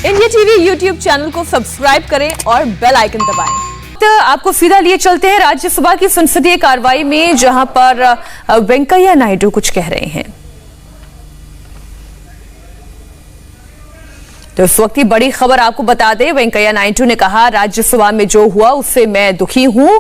India TV YouTube channel को subscribe करें और बेल आइकन दबाएं। तो आपको सीधा लिए चलते हैं राज्यसभा की संसदीय कार्रवाई में, जहां पर वेंकैया नायडू कुछ कह रहे हैं। तो इस वक्त की बड़ी खबर आपको बता दें, वेंकैया नायडू ने कहा राज्यसभा में जो हुआ उससे मैं दुखी हूं।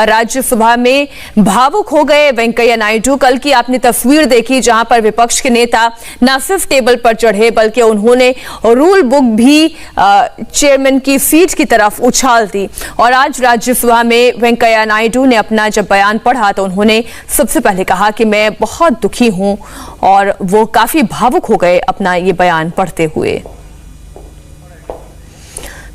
राज्यसभा में भावुक हो गए वेंकैया नायडू। कल की आपने तस्वीर देखी जहां पर विपक्ष के नेता न सिर्फ टेबल पर चढ़े बल्कि उन्होंने रूल बुक भी चेयरमैन की सीट की तरफ उछाल दी। और आज राज्यसभा में वेंकैया नायडू ने अपना जब बयान पढ़ा तो उन्होंने सबसे पहले कहा कि मैं बहुत दुखी हूं, और वो काफी भावुक हो गए अपना ये बयान पढ़ते हुए।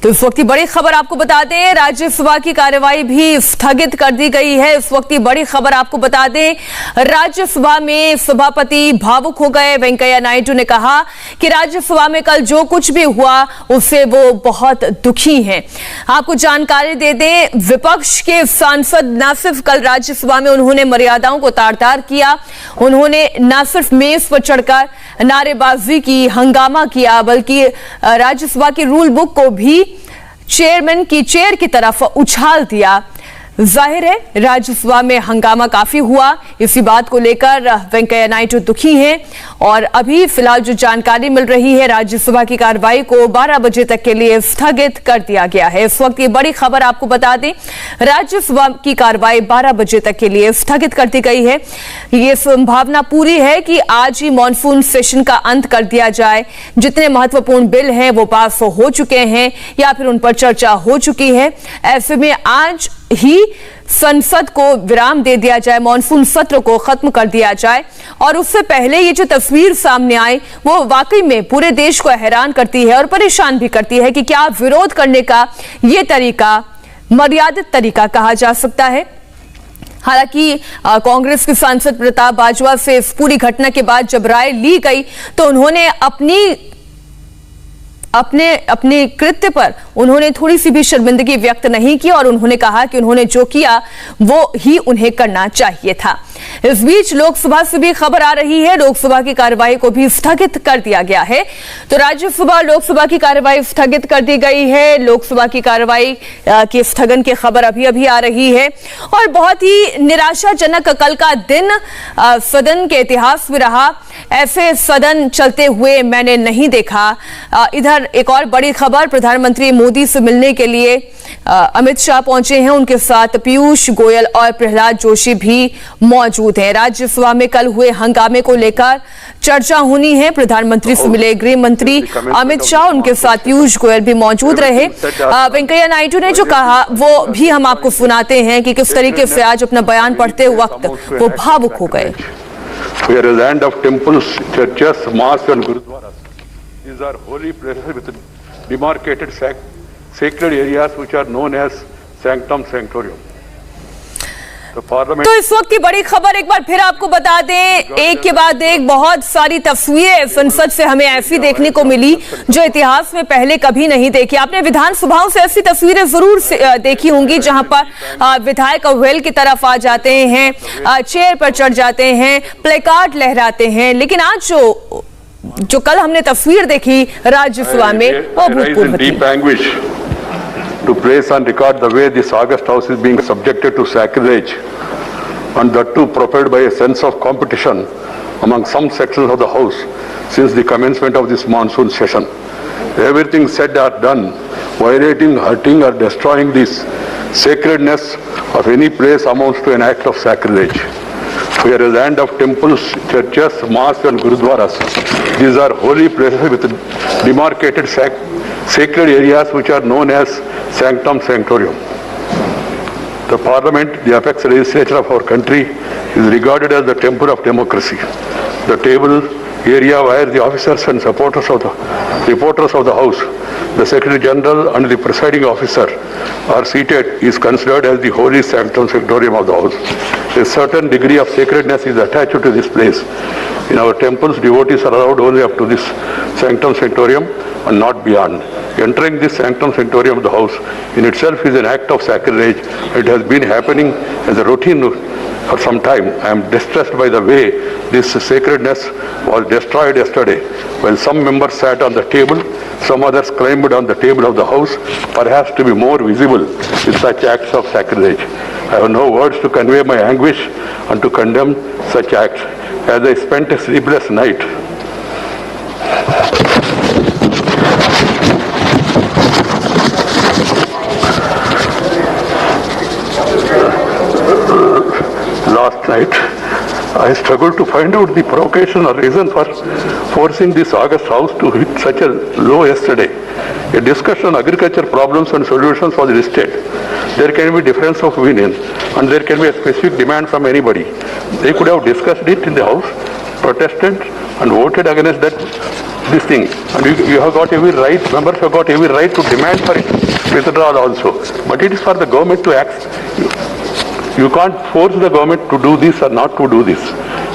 तो इस वक्त की बड़ी खबर आपको बता दें, राज्यसभा की कार्यवाही भी स्थगित कर दी गई है। इस वक्त की बड़ी खबर आपको बता दें, राज्यसभा में सभापति भावुक हो गए। वेंकैया नायडू ने कहा कि राज्यसभा में कल जो कुछ भी हुआ उससे वो बहुत दुखी हैं। आपको जानकारी दे दें, विपक्ष के सांसद न सिर्फ कल राज्यसभा में उन्होंने मर्यादाओं को तार-तार किया, उन्होंने न सिर्फ मेज पर चढ़कर नारेबाजी की, हंगामा किया, बल्कि राज्यसभा की रूल बुक को भी चेयरमैन की चेयर की तरफ उछाल दिया। जाहिर है राज्यसभा में हंगामा काफी हुआ। इसी बात को लेकर वेंकैया नायडू दुखी हैं, और अभी फिलहाल जो जानकारी मिल रही है, राज्यसभा की कार्रवाई को 12 बजे तक के लिए स्थगित कर दिया गया है। इस वक्त ये बड़ी खबर आपको बता दें, राज्यसभा की कार्रवाई 12 बजे तक के लिए स्थगित कर दी गई है। ये संभावना पूरी है कि आज ही मॉनसून सेशन का अंत कर दिया जाए। जितने महत्वपूर्ण बिल हैं वो पास हो चुके हैं या फिर उन पर चर्चा हो चुकी है। ऐसे में आज ही संसद को विराम दे दिया जाए, मॉनसून सत्र को खत्म कर दिया जाए। और उससे पहले ये जो तस्वीर सामने आई वो वाकई में पूरे देश को हैरान करती है और परेशान भी करती है कि क्या विरोध करने का ये तरीका मर्यादित तरीका कहा जा सकता है। हालांकि कांग्रेस के सांसद प्रताप बाजवा से इस पूरी घटना के बाद जब राय ली गई तो उन्होंने अपने कृत्य पर उन्होंने थोड़ी सी भी शर्मिंदगी व्यक्त नहीं की, और उन्होंने कहा कि उन्होंने जो किया वो ही उन्हें करना चाहिए था। इस बीच लोकसभा से भी खबर आ रही है, लोकसभा की कार्यवाही को भी स्थगित कर दिया गया है। तो राज्यसभा लोकसभा की कार्यवाही स्थगित कर दी गई है। लोकसभा की कार्यवाही के स्थगन की खबर अभी आ रही है, और बहुत ही निराशाजनक कल का दिन सदन के इतिहास में रहा। ऐसे सदन चलते हुए मैंने नहीं देखा। इधर एक और बड़ी खबर, प्रधानमंत्री मोदी से मिलने के लिए अमित शाह पहुंचे हैं। उनके साथ पीयूष गोयल और प्रहलाद जोशी भी मौजूद हैं। राज्यसभा में कल हुए हंगामे को लेकर चर्चा होनी है। प्रधानमंत्री से मिले गृह मंत्री अमित शाह, उनके साथ पीयूष गोयल भी मौजूद रहे। वेंकैया नायडू ने जो कहा वो भी हम आपको सुनाते हैं कि किस तरीके से आज अपना बयान पढ़ते वक्त वो भावुक हो गए। We are a land of temples, churches, mosques and gurudwaras. These are holy places with demarcated sacred areas which are known as sanctum sanctorium. तो इस वक्त की बड़ी खबर एक बार फिर आपको बता दें, एक के बाद एक बहुत सारी तस्वीरें संसद से हमें ऐसी देखने को मिली जो इतिहास में पहले कभी नहीं देखी। आपने विधानसभाओं से ऐसी तस्वीरें जरूर देखी होंगी जहां पर विधायक वेल की तरफ आ जाते हैं, चेयर पर चढ़ जाते हैं, प्लेकार्ड लहराते हैं, लेकिन आज जो कल हमने तस्वीर देखी राज्यसभा में वो अभूतपूर्व थी। To place and record the way this august house is being subjected to sacrilege, and that too propelled by a sense of competition among some sections of the house since the commencement of this monsoon session. Everything said or done violating, hurting or destroying this sacredness of any place amounts to an act of sacrilege. We are a land of temples, churches, mosques and gurudwaras. These are holy places with demarcated sacred areas which are known as sanctum sanctorium. The parliament, the apex legislature of our country, is regarded as the temple of democracy. The table area where the officers and reporters of the house, the secretary general and the presiding officer are seated is considered as the holy sanctum sanctorium of the house. A certain degree of sacredness is attached to this place. In our temples, devotees are allowed only up to this sanctum sanctorium and not beyond. Entering this sanctum sanctorium of the House in itself is an act of sacrilege. It has been happening as a routine for some time. I am distressed by the way this sacredness was destroyed yesterday. While some members sat on the table, some others climbed on the table of the House, perhaps to be more visible in such acts of sacrilege. I have no words to convey my anguish and to condemn such acts. As I spent a sleepless night, last night, I struggled to find out the provocation or reason for forcing this August House to hit such a low yesterday. A discussion on agriculture problems and solutions was listed. There can be difference of opinion and there can be a specific demand from anybody. They could have discussed it in the House, protested and voted against this thing. And you have got every right, members have got every right to demand for it, withdrawal also. But it is for the government to act. You can't force the government to do this or not to do this.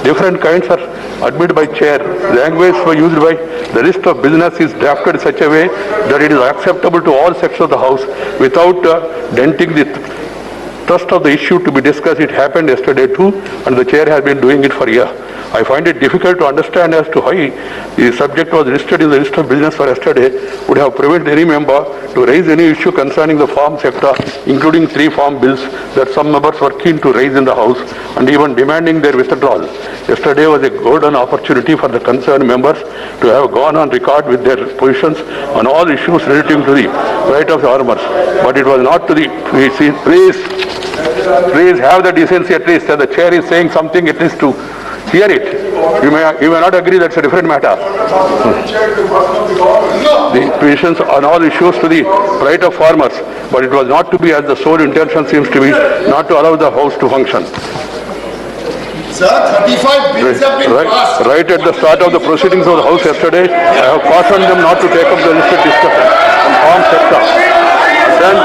Different kinds are admitted by chair. Language used by the list of business is drafted in such a way that it is acceptable to all sections of the House without denting the thrust of the issue to be discussed. It happened yesterday too, and the chair has been doing it for a year. I find it difficult to understand as to why the subject was listed in the list of business for yesterday would have prevented any member to raise any issue concerning the farm sector, including 3 farm bills that some members were keen to raise in the House and even demanding their withdrawal. Yesterday was a golden opportunity for the concerned members to have gone on record with their positions on all issues relating to the right of the farmers. But it was not to the, please have the decency at least, that the chair is saying something at least to hear it. You may not agree, that's a different matter. The positions on all issues to the right of farmers, but it was not to be, as the sole intention seems to be, not to allow the House to function. Sir, 35 bills have been passed. Right at the start of the proceedings of the House yesterday, I have cautioned them not to take up the listed discussion on farm sector. And then,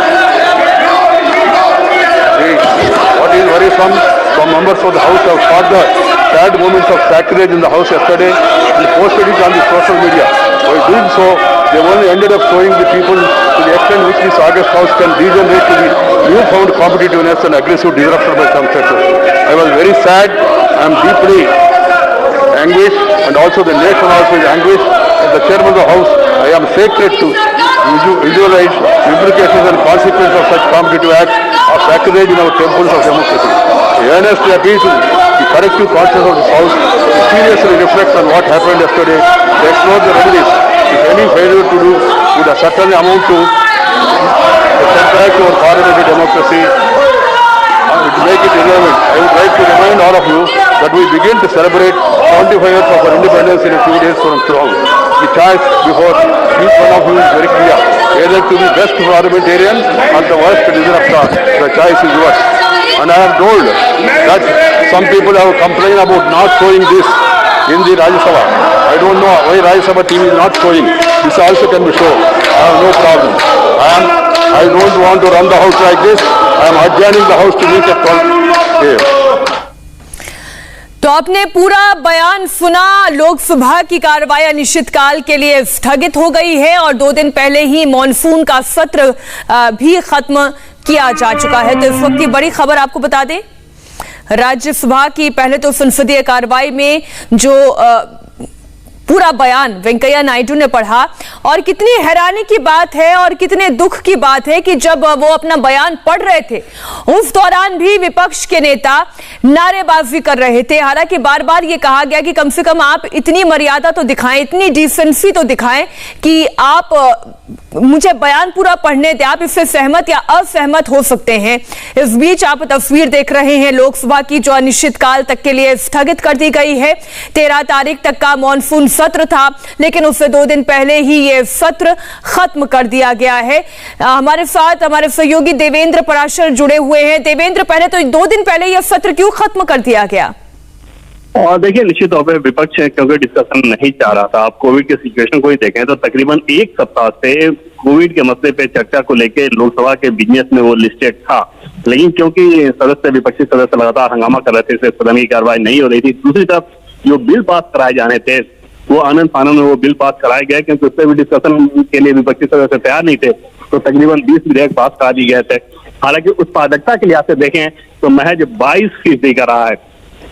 what is worrisome, some members of the House have caught the sad moments of sacrilege in the House yesterday and posted it on the social media. By doing so, they only ended up showing the people to the extent which this August House can degenerate to the newfound competitiveness and aggressive disruption by some sectors. I was very sad. I am deeply anguished, and also the nation also is anguished. As the chairman of the House, I am sacred to visualize implications and consequences of such competitive acts of sacrilege in our temples of democracy. I earnestly appeal to the collective conscience of this House to seriously reflect on what happened yesterday, to explore the remedies. If any failure to do would certainly amount to a setback to our parliamentary democracy, to make it irrelevant, I would like to remind all of you that we begin to celebrate 75 years of our independence in a few days from now. The choice before each one of you is very clear. Either to be best parliamentarian or the worst disruptor. The choice is yours. And I am told that some people have complained about not showing this in the Rajya Sabha. I don't know why Rajya Sabha TV is not showing. This also can be shown. I have no problem. I don't want to run the House like this. I am adjourning the House to meet at 12 a.m. तो आपने पूरा बयान सुना। लोकसभा की कार्रवाई अनिश्चितकाल के लिए स्थगित हो गई है और 2 दिन पहले ही मॉनसून का सत्र भी खत्म किया जा चुका है। तो इस वक्त की बड़ी खबर आपको बता दें, राज्यसभा की पहले तो संसदीय कार्रवाई में जो पूरा बयान वेंकैया नायडू ने पढ़ा, और कितनी हैरानी की बात है और कितने दुख की बात है कि जब वो अपना बयान पढ़ रहे थे उस दौरान भी विपक्ष के नेता नारेबाजी कर रहे थे। हालांकि बार बार ये कहा गया कि कम से कम आप इतनी मर्यादा तो दिखाएं, इतनी डिसेंसी तो दिखाएं कि आप मुझे बयान पूरा पढ़ने दें, आप इससे सहमत या असहमत हो सकते हैं। इस बीच आप तस्वीर देख रहे हैं लोकसभा की, जो अनिश्चितकाल तक के लिए स्थगित कर दी गई है। 13 तारीख तक का मॉनसून सत्र था, लेकिन उससे 2 दिन पहले ही ये सत्र खत्म कर दिया गया है। हमारे साथ हमारे सहयोगी देवेंद्र पराशर जुड़े हुए हैं। देवेंद्र, पहले तो 2 दिन पहले यह सत्र क्यों खत्म कर दिया गया? और देखिए, निश्चित तौर पर विपक्ष क्योंकि डिस्कशन नहीं चाह रहा था। आप कोविड के सिचुएशन को ही देखें तो तकरीबन 1 सप्ताह से कोविड के मसले पे चर्चा को लेकर लोकसभा के बिजनेस में वो लिस्टेड था, लेकिन क्योंकि विपक्षी सदस्य लगातार हंगामा कर रहे थे, सदन की कार्रवाई नहीं हो रही थी। दूसरी तरफ जो बिल पास कराए जाने थे वो आनंद फानन में वो बिल पास कराया गया, क्योंकि उससे भी डिस्कशन के लिए विपक्षी सदस्य तैयार नहीं थे, तो तकरीबन 20 विधेयक पास करा दिए गए थे। हालांकि उत्पादकता के लिहाज से देखें तो महज 22% का रहा है।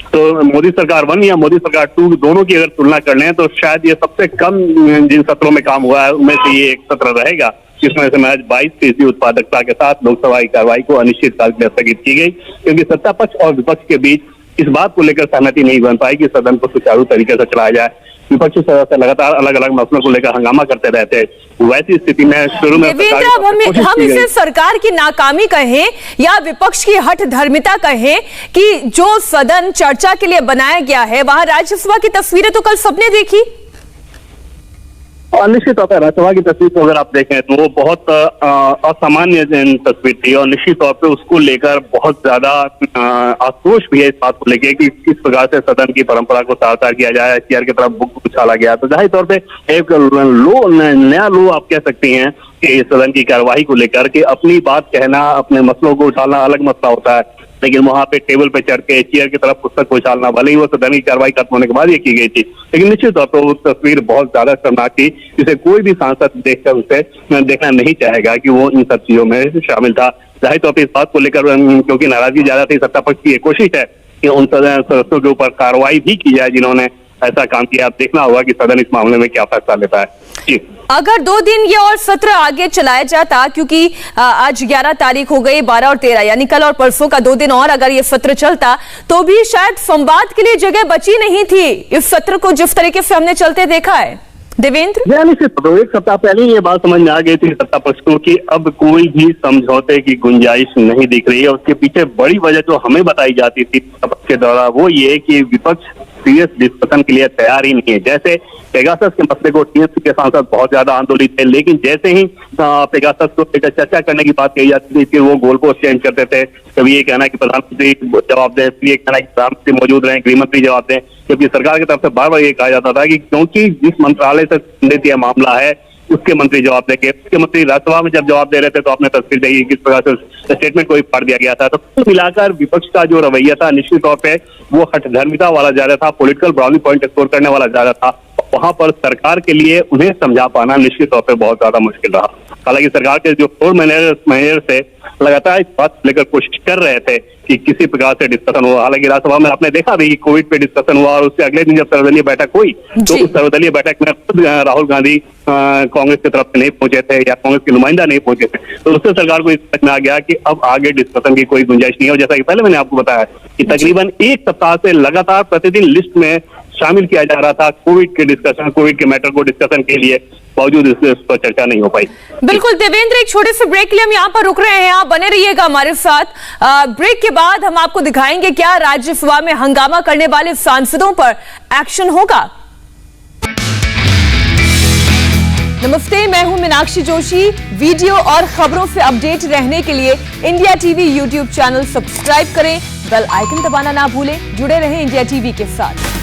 तो मोदी सरकार 1 या मोदी सरकार 2 दोनों की अगर तुलना कर लें तो शायद ये सबसे कम जिन सत्रों में काम हुआ है उनमें से ये एक सत्र रहेगा, जिसमें से महज 22% उत्पादकता के साथ लोकसभा की कार्रवाई को अनिश्चितकाल के लिए स्थगित की गई, क्योंकि सत्ता पक्ष और विपक्ष के बीच इस बात को लेकर सहमति नहीं बन पाई कि सदन को सुचारू तरीके से चलाया जाए। विपक्षी सदस्य लगातार अलग अलग मसलों को लेकर हंगामा करते रहते हैं। वैसी स्थिति में शुरू में देवेंद्र, हम इसे सरकार की नाकामी कहें या विपक्ष की हठ धर्मिता कहें कि जो सदन चर्चा के लिए बनाया गया है वहां राज्यसभा की तस्वीरें तो कल सबने देखी। और निश्चित तौर पर राज्यसभा की तस्वीर को अगर आप देखें तो वो बहुत असामान्य तस्वीर थी, और निश्चित तौर पे उसको लेकर बहुत ज्यादा आक्रोश भी है इस बात को लेकर कि किस प्रकार से सदन की परंपरा को तार किया जाए, चेयर की तरफ बुक उछाला गया। तो जाहिर तौर पे एक नया लो आप कह सकती हैं कि सदन की कार्यवाही को लेकर कि अपनी बात कहना, अपने मसलों को उछालना अलग मसला होता है, लेकिन वहां पे टेबल पे चढ़ के चेयर की तरफ पुस्तक को उछालना, भले ही वो सदन की कार्रवाई खत्म होने के बाद ये की गई थी, लेकिन निश्चित तौर पर वो तस्वीर बहुत ज्यादा शर्मनाक थी, जिसे कोई भी सांसद देखकर उसे देखना नहीं चाहेगा कि वो इन सब चीजों में शामिल था। जाहिर तौर पर इस बात को लेकर क्योंकि नाराजगी ज्यादा थी, सत्ता पक्ष की ये कोशिश है कि उन सदस्यों के ऊपर कार्रवाई भी की जाए जिन्होंने ऐसा काम किया। आप देखना होगा कि सदन इस मामले में क्या फैसला लेता है। जी, अगर 2 दिन ये और सत्र आगे चलाया जाता, क्योंकि आज 11 तारीख हो गई, 12 और 13 यानी कल और परसों का 2 दिन और अगर ये सत्र चलता तो भी शायद संवाद के लिए जगह बची नहीं थी इस सत्र को जिस तरीके से हमने चलते देखा है। देवेंद्र, निश्चित तो 1 सप्ताह पहले ये बात समझ में आ गई थी सत्ता पक्ष को कि अब कोई भी समझौते की गुंजाइश नहीं दिख रही है। उसके पीछे बड़ी वजह जो हमें बताई जाती थी सत्ता पक्ष के द्वारा वो ये कि विपक्ष सीरियस डिस्कशन के लिए तैयार ही नहीं है। जैसे पेगासस के मसले को टीएमसी के सांसद बहुत ज्यादा आंदोलित थे, लेकिन जैसे ही पेगासस को लेकर चर्चा करने की बात कही जाती थी, फिर वो गोल पोस्ट चेंज करते थे। कभी ये कहना कि प्रधानमंत्री जवाब दें, फिर ये कहना कि प्रधानमंत्री मौजूद रहे, गृहमंत्री जवाब दें, जबकि सरकार की तरफ से बार बार ये कहा जाता था कि क्योंकि जिस मंत्रालय से संबंधित यह मामला है उसके मंत्री जवाब देंगे। उसके मंत्री राज्यसभा में जब जवाब दे रहे थे तो आपने तस्वीर देखी किस प्रकार से स्टेटमेंट को भी फाड़ दिया गया था। तो कुल मिलाकर विपक्ष का जो रवैया था निश्चित तौर पे वो हठधर्मिता वाला ज्यादा था, पॉलिटिकल ब्राउनी पॉइंट स्कोर करने वाला ज्यादा था। वहां पर सरकार के लिए उन्हें समझा पाना निश्चित तौर पे बहुत ज्यादा मुश्किल रहा। हालांकि सरकार के जो फ्लोर मैनेजर से लगातार इस बात लेकर कोशिश कर रहे थे कि किसी प्रकार से डिस्कशन हो। हालांकि राज्यसभा में आपने देखा भी कि कोविड पे डिस्कशन हुआ, और उससे अगले दिन जब सर्वदलीय बैठक हुई तो उस सर्वदलीय बैठक में खुद राहुल गांधी कांग्रेस की तरफ से नहीं पहुंचे थे या कांग्रेस के नुमाइंदा नहीं पहुंचे थे, तो उससे सरकार को इस समझ में आ गया कि अब आगे डिस्कशन की कोई गुंजाइश नहीं है। जैसा कि पहले मैंने आपको बताया कि तकरीबन 1 सप्ताह से लगातार प्रतिदिन लिस्ट में शामिल किया जा रहा था कोविड के डिस्कशन, कोविड के मैटर को डिस्कशन के लिए, बावजूद इस पर चर्चा नहीं हो पाई। बिल्कुल देवेंद्र, एक छोटे से ब्रेक के लिए हम यहाँ पर रुक रहे हैं, आप बने रहिएगा हमारे साथ। ब्रेक के बाद हम आपको दिखाएंगे क्या राज्यसभा में हंगामा करने वाले सांसदों पर एक्शन होगा। नमस्ते, मैं हूं मीनाक्षी जोशी। वीडियो और खबरों से अपडेट रहने के लिए India TV YouTube channel subscribe करें, बेल आइकन दबाना ना भूलें। जुड़े रहें इंडिया टीवी के साथ।